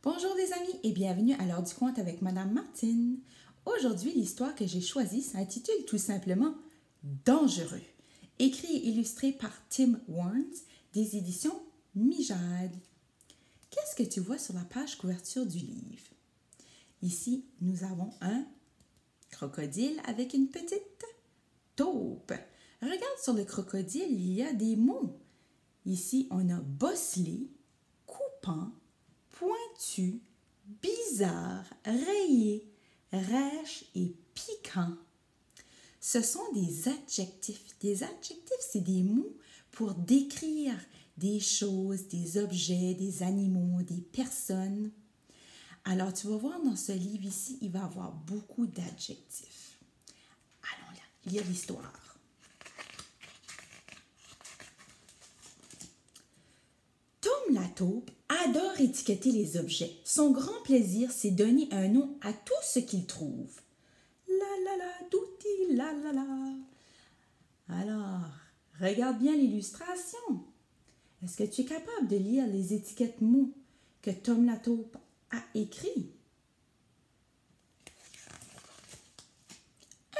Bonjour les amis et bienvenue à l'heure du conte avec Madame Martine. Aujourd'hui, l'histoire que j'ai choisie s'intitule tout simplement Dangereux, écrit et illustré par Tim Warnes des éditions Mijade. Qu'est-ce que tu vois sur la page couverture du livre? Ici, nous avons un crocodile avec une petite taupe. Regarde sur le crocodile, il y a des mots. Ici, on a bosselé, coupant, pointu, bizarre, rayé, rêche et piquant. Ce sont des adjectifs. Des adjectifs, c'est des mots pour décrire des choses, des objets, des animaux, des personnes. Alors, tu vas voir dans ce livre ici, il va y avoir beaucoup d'adjectifs. Allons là, lire l'histoire. Tom la taupe adore étiqueter les objets. Son grand plaisir, c'est donner un nom à tout ce qu'il trouve. La la la, douti, la la la. Alors, regarde bien l'illustration. Est-ce que tu es capable de lire les étiquettes mots que Tom la taupe a écrits?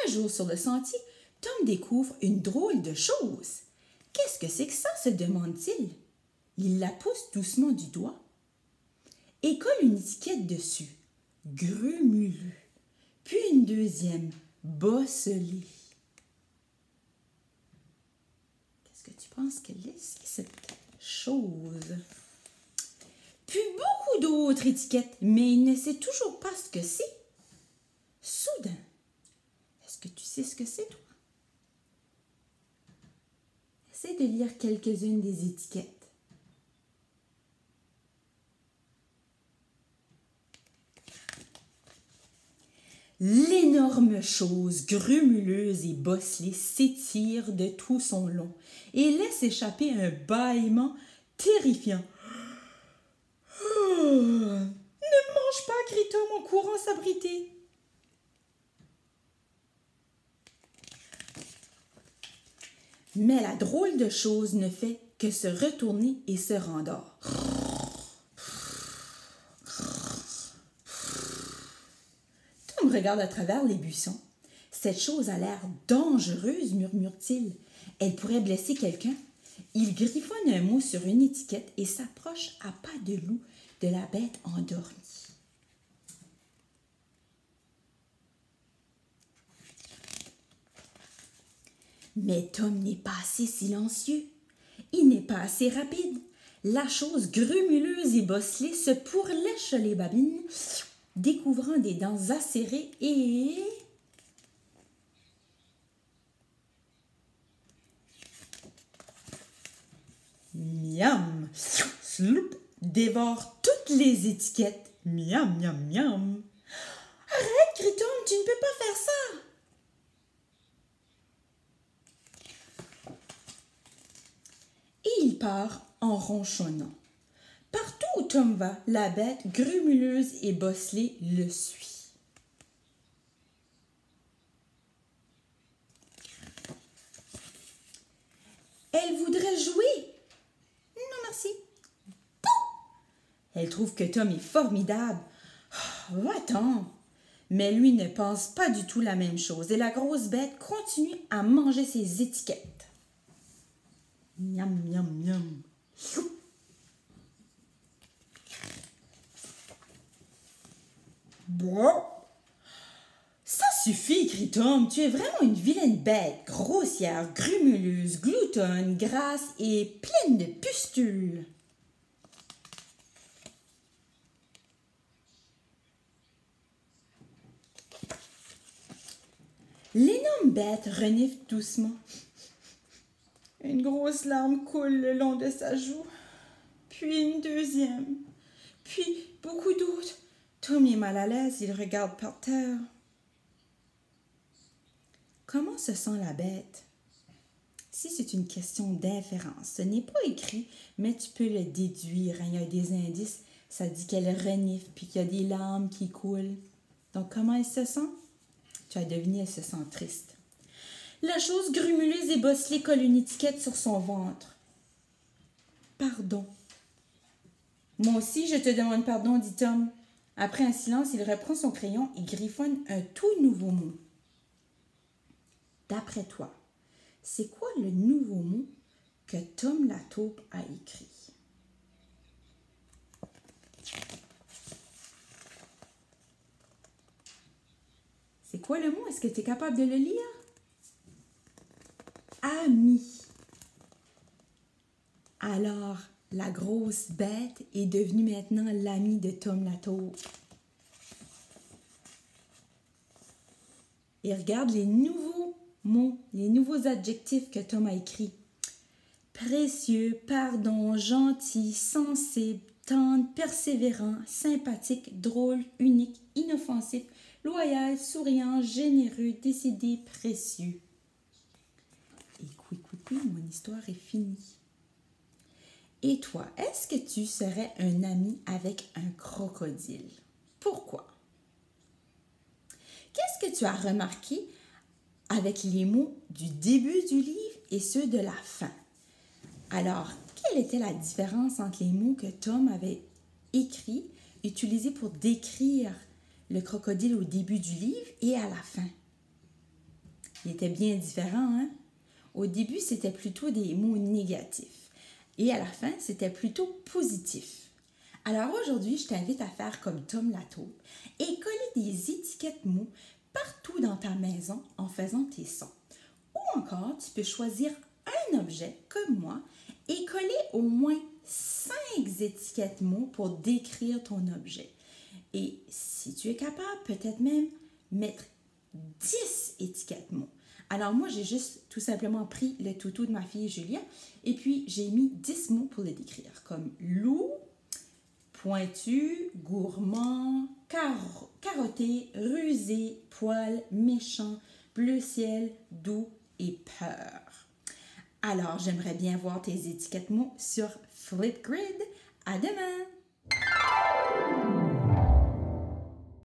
Un jour sur le sentier, Tom découvre une drôle de chose. Qu'est-ce que c'est que ça, se demande-t-il. Il la pousse doucement du doigt et colle une étiquette dessus. Grumulu. Puis une deuxième, bosselé. Qu'est-ce que tu penses qu'elle est, cette chose? Puis beaucoup d'autres étiquettes, mais il ne sait toujours pas ce que c'est. Soudain, est-ce que tu sais ce que c'est, toi? Essaie de lire quelques-unes des étiquettes. L'énorme chose, grumuleuse et bosselée, s'étire de tout son long et laisse échapper un bâillement terrifiant. Oh, ne mange pas, crie Tom en courant s'abriter. Mais la drôle de chose ne fait que se retourner et se rendort. Tom regarde à travers les buissons. Cette chose a l'air dangereuse, murmure-t-il. Elle pourrait blesser quelqu'un. Il griffonne un mot sur une étiquette et s'approche à pas de loup de la bête endormie. Mais Tom n'est pas assez silencieux. Il n'est pas assez rapide. La chose grumuleuse et bosselée se pourlèche les babines, découvrant des dents acérées et... Miam! Sloup! Dévore toutes les étiquettes. Miam, miam, miam! Arrête, crie Tom, tu ne peux pas faire ça! Et il part en ronchonnant. Partout où Tom va, la bête grumuleuse et bosselée le suit. Elle voudrait jouer. Non, merci. Pouh! Elle trouve que Tom est formidable. Oh, va-t'en. Mais lui ne pense pas du tout la même chose et la grosse bête continue à manger ses étiquettes. Miam, miam, miam. Bois. Ça suffit, crie Tom. Tu es vraiment une vilaine bête, grossière, grumuleuse, gloutonne, grasse et pleine de pustules. L'énorme bête renifle doucement. Une grosse larme coule le long de sa joue, puis une deuxième, puis beaucoup d'autres. Tom est mal à l'aise, il regarde par terre. Comment se sent la bête? Si c'est une question d'inférence, ce n'est pas écrit, mais tu peux le déduire. Il y a des indices, ça dit qu'elle renifle, puis qu'il y a des larmes qui coulent. Donc comment elle se sent? Tu as deviné, elle se sent triste. La chose grumuleuse et bosselée colle une étiquette sur son ventre. Pardon. Moi aussi, je te demande pardon, dit Tom. Après un silence, il reprend son crayon et griffonne un tout nouveau mot. D'après toi, c'est quoi le nouveau mot que Tom la taupe a écrit? C'est quoi le mot? Est-ce que tu es capable de le lire? Ami. Alors, la grosse bête est devenue maintenant l'ami de Tom la taupe. Et regarde les nouveaux mots, les nouveaux adjectifs que Tom a écrits. Précieux, pardon, gentil, sensible, tendre, persévérant, sympathique, drôle, unique, inoffensif, loyal, souriant, généreux, décidé, précieux. Et mon histoire est finie. Et toi, est-ce que tu serais un ami avec un crocodile? Pourquoi? Qu'est-ce que tu as remarqué avec les mots du début du livre et ceux de la fin? Alors, quelle était la différence entre les mots que Tom avait écrits, utilisés pour décrire le crocodile au début du livre et à la fin? Il était bien différent, hein? Au début, c'était plutôt des mots négatifs et à la fin, c'était plutôt positif. Alors aujourd'hui, je t'invite à faire comme Tom la taupe et coller des étiquettes mots partout dans ta maison en faisant tes sons. Ou encore, tu peux choisir un objet comme moi et coller au moins 5 étiquettes mots pour décrire ton objet. Et si tu es capable, peut-être même mettre 10 étiquettes mots. Alors moi, j'ai juste tout simplement pris le toutou de ma fille Julia et puis j'ai mis 10 mots pour le décrire, comme loup, pointu, gourmand, carotté, rusé, poil, méchant, bleu ciel, doux et peur. Alors, j'aimerais bien voir tes étiquettes mots sur Flipgrid. À demain!